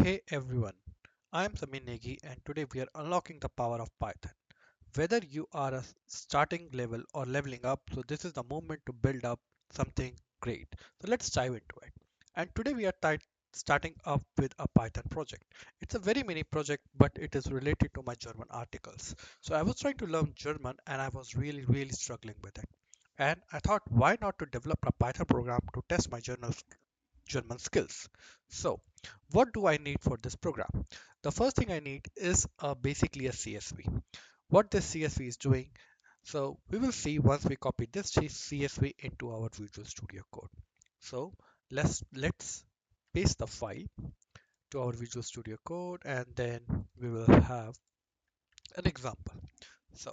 Hey everyone, I am Samin Negi and today we are unlocking the power of Python. Whether you are a starting level or leveling up, so this is the moment to build up something great. So let's dive into it. And today we are starting up with a Python project. It's a very mini project, but it is related to my German articles. So I was trying to learn German and I was really struggling with it. And I thought, why not to develop a Python program to test my German skills. So, what do I need for this program? The first thing I need is basically a CSV. What this CSV is doing, so we will see once we copy this CSV into our Visual Studio Code. So let's paste the file to our Visual Studio Code and then we will have an example. So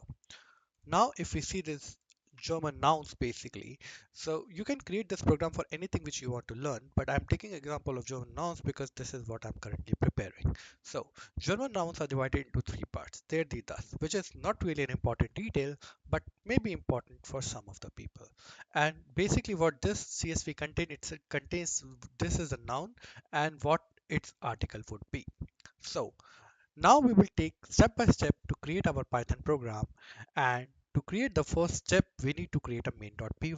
now, if we see this German nouns basically, so you can create this program for anything which you want to learn, but I'm taking example of German nouns because this is what I'm currently preparing. So German nouns are divided into three parts. There, the, thus, which is not really an important detail, but may be important for some of the people. And basically what this CSV it contains this is a noun and what its article would be. So now we will take step by step to create our Python program, and to create the first step we need to create a main.py.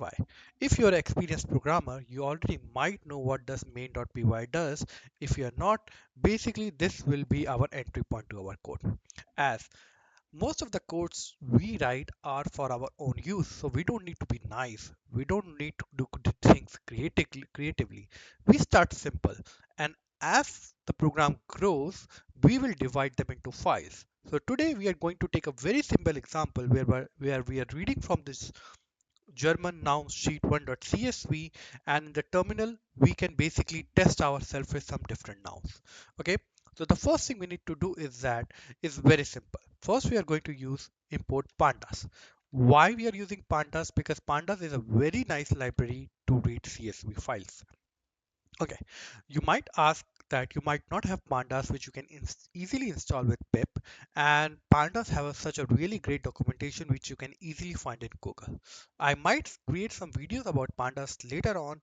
If you're an experienced programmer, you already might know what does main.py does. If you're not, basically this will be our entry point to our code. As most of the codes we write are for our own use, so we don't need to be nice, we don't need to do things creatively. We start simple, and as the program grows we will divide them into files. So today we are going to take a very simple example where we are reading from this German noun sheet 1.csv, and in the terminal we can basically test ourselves with some different nouns. Okay, so the first thing we need to do is very simple. First we are going to use import pandas. Why we are using pandas? Because pandas is a very nice library to read CSV files. Okay, you might ask that you might not have pandas which you can easily install with pip, and pandas have such a really great documentation which you can easily find in Google. I might create some videos about pandas later on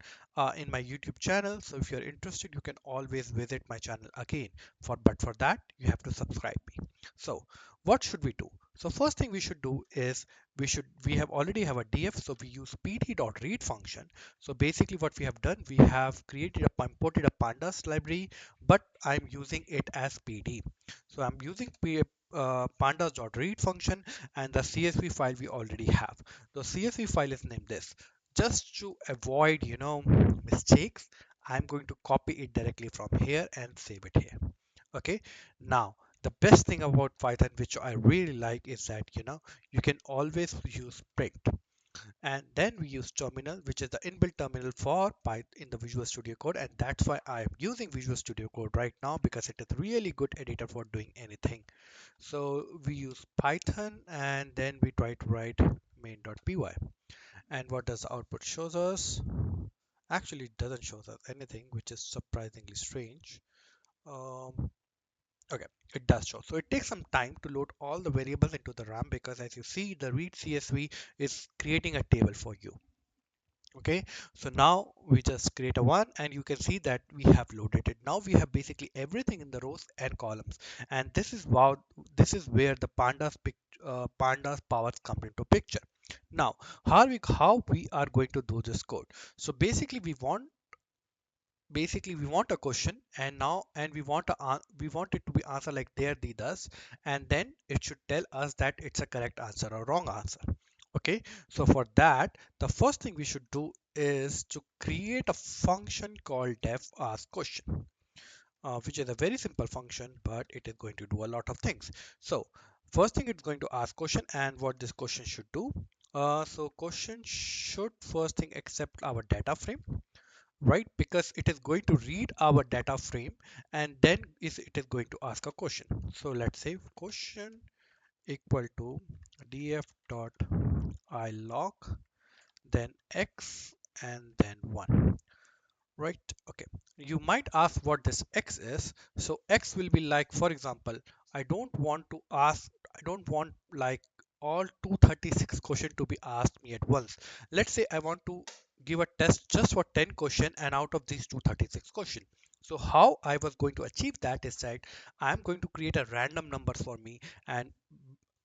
in my YouTube channel, so if you're interested you can always visit my channel again. But for that you have to subscribe me. So what should we do? So first thing we should do is we have already have a df, so we use pd.read function. So basically what we have done, we have imported a pandas library, but I'm using it as PD. So I'm using pandas.read function, and the CSV file we already have. The CSV file is named this. Just to avoid, mistakes, I'm going to copy it directly from here and save it here. Okay. Now, the best thing about Python, which I really like, is that, you can always use print, and then we use terminal, which is the inbuilt terminal for Python in the Visual Studio Code, and that's why I am using Visual Studio Code right now, because it is really good editor for doing anything. So we use Python and then we try to write main.py, and what does the output shows us? Actually it doesn't show us anything, which is surprisingly strange. um, Okay, it does show. So it takes some time to load all the variables into the RAM, because as you see, the read CSV is creating a table for you. Okay, so now we just create a one and you can see that we have loaded it. Now we have basically everything in the rows and columns, and this is where the pandas powers come into picture. Now how we are going to do this code? So basically we want a question, and now and we want it to be answered like there the thus, and then it should tell us that it's a correct answer or wrong answer. Okay, so for that the first thing we should do is to create a function called def ask question, which is a very simple function, but it is going to do a lot of things. So first thing, it's going to ask question, and what this question should do, so question should first thing accept our data frame, right? Because it is going to read our data frame, and then it is going to ask a question. So let's say question equal to df dot I log, then x, and then 1, right? Okay, you might ask what this x is. So x will be like, for example, I don't want like all 236 question to be asked me at once. Let's say I want to give a test just for 10 question, and out of these 236 question, So how I was going to achieve that is that I'm going to create a random numbers for me, and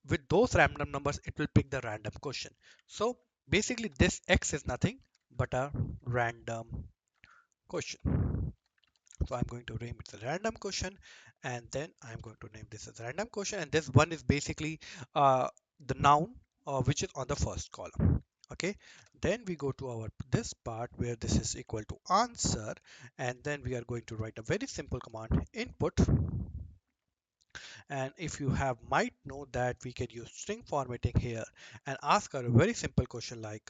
with those random numbers it will pick the random question. So basically this X is nothing but a random question. So I'm going to name it a random question, and then I'm going to name this as random question, and this one is basically the noun which is on the first column. Okay, then we go to our this part where this is equal to answer, and then we are going to write a very simple command input. And if you have might know that we can use string formatting here and ask her a very simple question like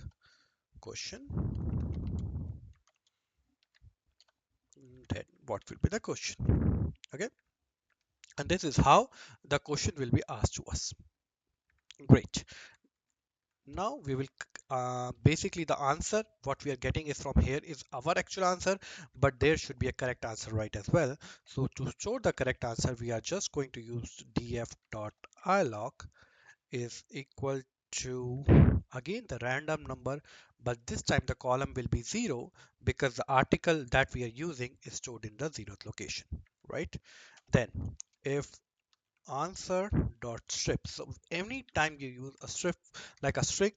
question, then what will be the question. Okay, and this is how the question will be asked to us. Great. Now we will basically the answer what we are getting is from here is our actual answer, but there should be a correct answer right as well. So to show the correct answer, we are just going to use df.ilog is equal to again the random number, but this time the column will be 0 because the article that we are using is stored in the 0th location, right? Then if answer dot strip, so anytime you use a strip like a string,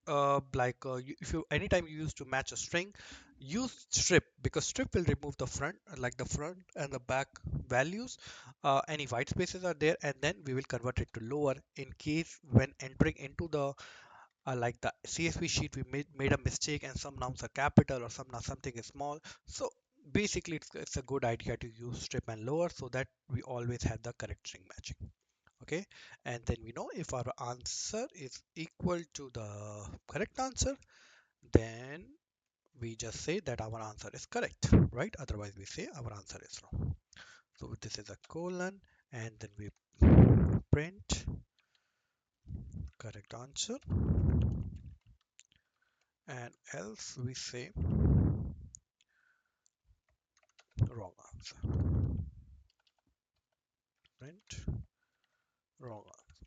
if you anytime you use to match a string, use strip because strip will remove the front like the front and the back values, any white spaces are there, and then we will convert it to lower in case when entering into the like the CSV sheet we made a mistake and some nouns are capital or something is small. So basically it's a good idea to use strip and lower so that we always have the correct string matching. Okay, and then we know if our answer is equal to the correct answer, then we just say that our answer is correct, right? Otherwise we say our answer is wrong. So this is a colon, and then we print correct answer, and else we say wrong answer, print wrong answer.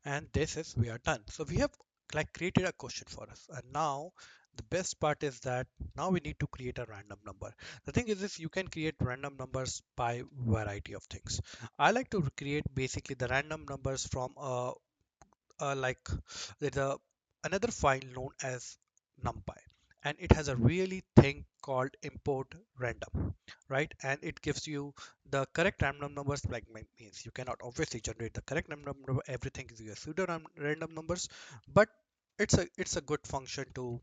And this is we are done. So we have like created a question for us, and now the best part is that now we need to create a random number. The thing is this, you can create random numbers by variety of things. I like to create basically the random numbers from like there's a another file known as numpy, and it has a really thing called import random, right? And it gives you the correct random numbers, like means you cannot obviously generate the correct random number, everything is your pseudo random numbers, but it's a good function to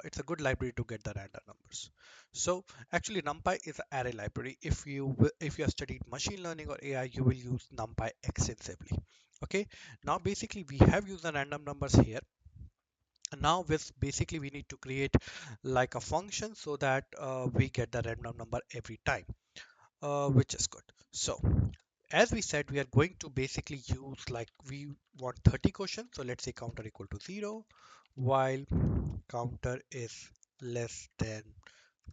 it's a good library to get the random numbers. So actually numpy is an array library. If you have studied machine learning or AI, you will use numpy extensively. Okay, now basically we have used the random numbers here, and now with basically we need to create like a function so that we get the random number every time, which is good. So as we said, we are going to basically use like we want 30 questions, so let's say counter equal to 0 while counter is less than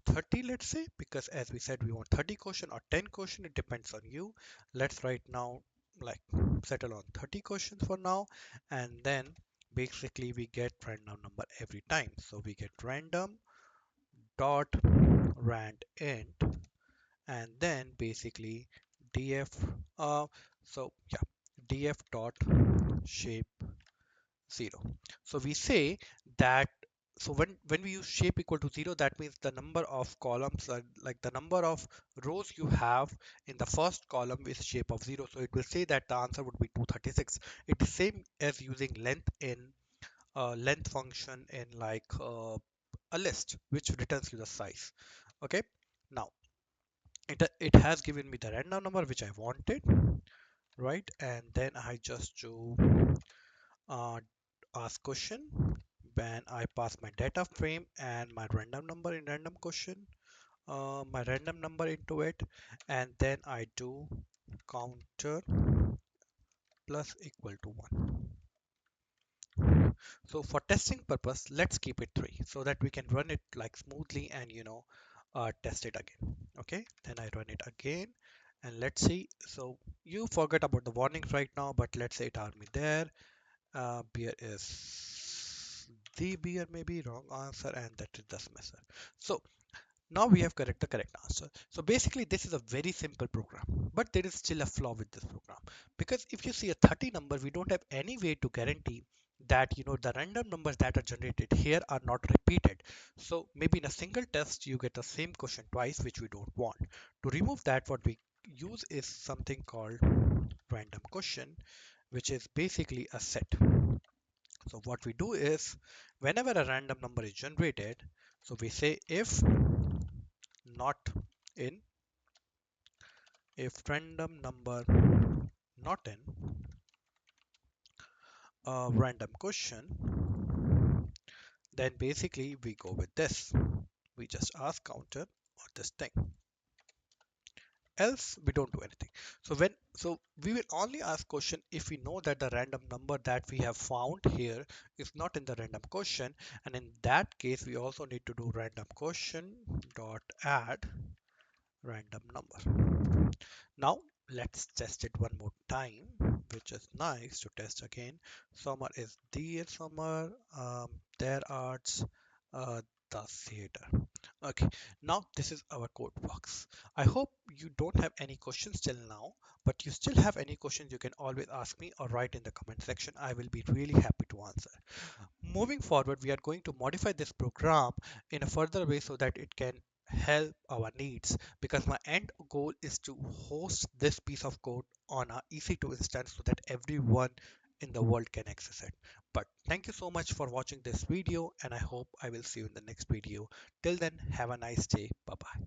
30, let's say, because as we said we want 30 question or 10 question, it depends on you. Let's right now like settle on 30 questions for now, and then basically we get random number every time, so we get random dot rand int, and then basically df so yeah, df dot shape 0. So we say that, so when we use shape equal to 0, that means the number of columns are like the number of rows you have in the first column is shape of 0. So it will say that the answer would be 236. It is same as using length in length function in like a list which returns you the size. Okay, now it has given me the random number which I wanted, right? And then I just do uh, ask question, when I pass my data frame and my random number in random question, my random number into it, and then I do counter plus equal to 1. So for testing purpose, let's keep it 3 so that we can run it like smoothly and test it again. Okay, then I run it again, and let's see. So you forget about the warnings right now, but let's say it are me there, Beer is the beer, maybe wrong answer, and that is the dismissal. So now we have correct the correct answer. So basically this is a very simple program, but there is still a flaw with this program because if you see a 30 number, we don't have any way to guarantee that the random numbers that are generated here are not repeated. So maybe in a single test you get the same question twice, which we don't want. To remove that, what we use is something called random question, which is basically a set. So what we do is whenever a random number is generated, so we say if not in, if random number not in a random question, then basically we go with this. We just ask counter or this thing. Else we don't do anything. So we will only ask question if we know that the random number that we have found here is not in the random question, and in that case we also need to do random question dot add random number. Now let's test it one more time, which is nice to test again. Summer is dear summer, there arts, the theater. Okay, now this is our code box. I hope you don't have any questions till now, but you still have any questions, you can always ask me or write in the comment section. I will be really happy to answer. Moving forward, we are going to modify this program in a further way so that it can help our needs, because my end goal is to host this piece of code on our EC2 instance so that everyone in the world can access it. But thank you so much for watching this video, and I hope I will see you in the next video. Till then, have a nice day. Bye bye.